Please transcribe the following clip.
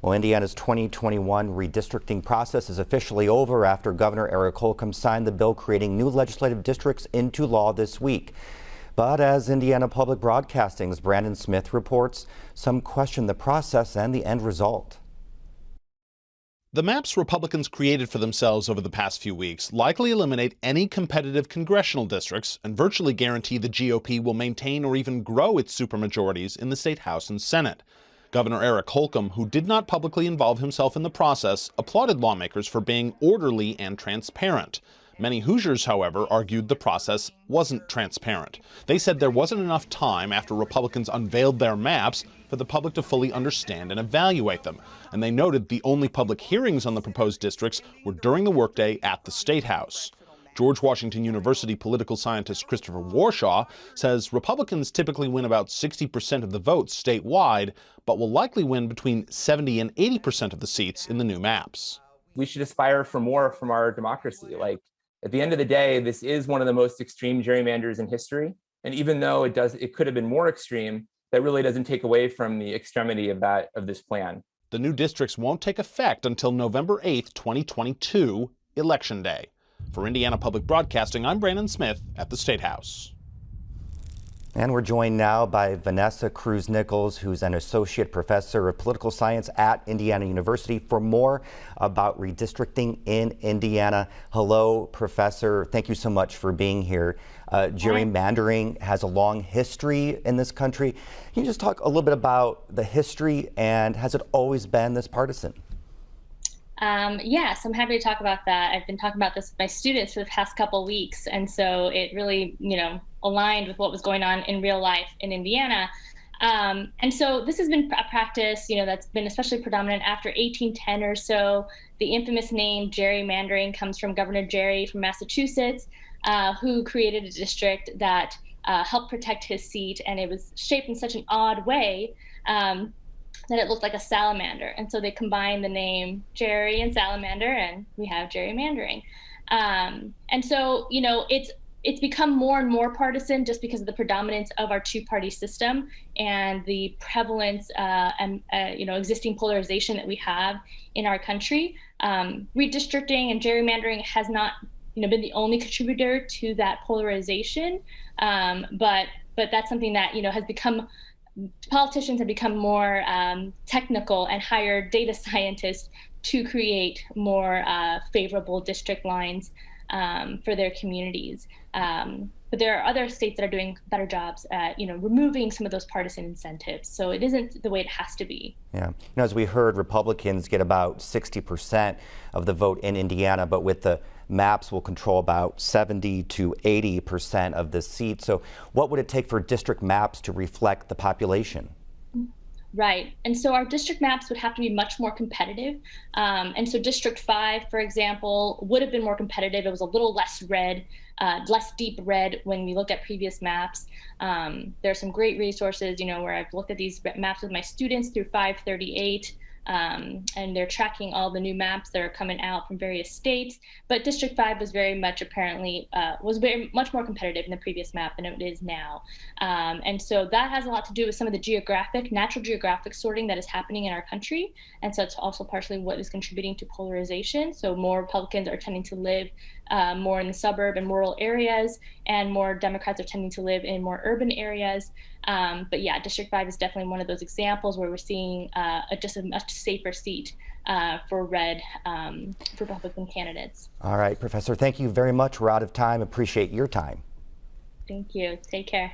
Well, Indiana's 2021 redistricting process is officially over after Governor Eric Holcomb signed the bill creating new legislative districts into law this week. But as Indiana Public Broadcasting's Brandon Smith reports, some question the process and the end result. The maps Republicans created for themselves over the past few weeks likely eliminate any competitive congressional districts and virtually guarantee the GOP will maintain or even grow its supermajorities in the state House and Senate. Governor Eric Holcomb, who did not publicly involve himself in the process, applauded lawmakers for being orderly and transparent. Many Hoosiers, however, argued the process wasn't transparent. They said there wasn't enough time after Republicans unveiled their maps for the public to fully understand and evaluate them. And they noted the only public hearings on the proposed districts were during the workday at the State House. George Washington University political scientist Christopher Warshaw says Republicans typically win about 60% of the votes statewide, but will likely win between 70 and 80% of the seats in the new maps. We should aspire for more from our democracy. At the end of the day, this is one of the most extreme gerrymanders in history. And even though it could have been more extreme, that really doesn't take away from the extremity of this plan. The new districts won't take effect until November 8th, 2022, Election Day. For Indiana Public Broadcasting, I'm Brandon Smith at the State House. And we're joined now by Vanessa Cruz-Nichols, who's an associate professor of political science at Indiana University, for more about redistricting in Indiana. Hello, Professor. Thank you so much for being here. Gerrymandering has a long history in this country. Can you just talk a little bit about the history, and has it always been this partisan? Yes, I'm happy to talk about that. I've been talking about this with my students for the past couple of weeks, and so it really, aligned with what was going on in real life in Indiana. And so this has been a practice, that's been especially predominant after 1810 or so. The infamous name gerrymandering comes from Governor Gerry from Massachusetts, who created a district that helped protect his seat, and it was shaped in such an odd way that it looked like a salamander. And so they combined the name Gerry and salamander, and we have gerrymandering. And so, it's become more and more partisan just because of the predominance of our two-party system and the prevalence and existing polarization that we have in our country. Redistricting and gerrymandering has not been the only contributor to that polarization, but that's something that has become. Politicians have become more technical and hired data scientists to create more favorable district lines for their communities. But there are other states that are doing better jobs at, removing some of those partisan incentives. So it isn't the way it has to be. Yeah. As we heard, Republicans get about 60% of the vote in Indiana, but with the maps will control about 70 to 80% of the seats. So what would it take for district maps to reflect the population? Right. And so our district maps would have to be much more competitive. And so District 5, for example, would have been more competitive. It was a little less red, less deep red when we looked at previous maps. There are some great resources, where I've looked at these maps with my students through 538. And they're tracking all the new maps that are coming out from various states. But District 5 was very much much more competitive in the previous map than it is now. And so that has a lot to do with some of the natural geographic sorting that is happening in our country. And so it's also partially what is contributing to polarization. So more Republicans are tending to live more in the suburb and rural areas, and more Democrats are tending to live in more urban areas. But yeah, District 5 is definitely one of those examples where we're seeing just a much safer seat for red Republican candidates. All right, Professor, thank you very much. We're out of time. Appreciate your time. Thank you. Take care.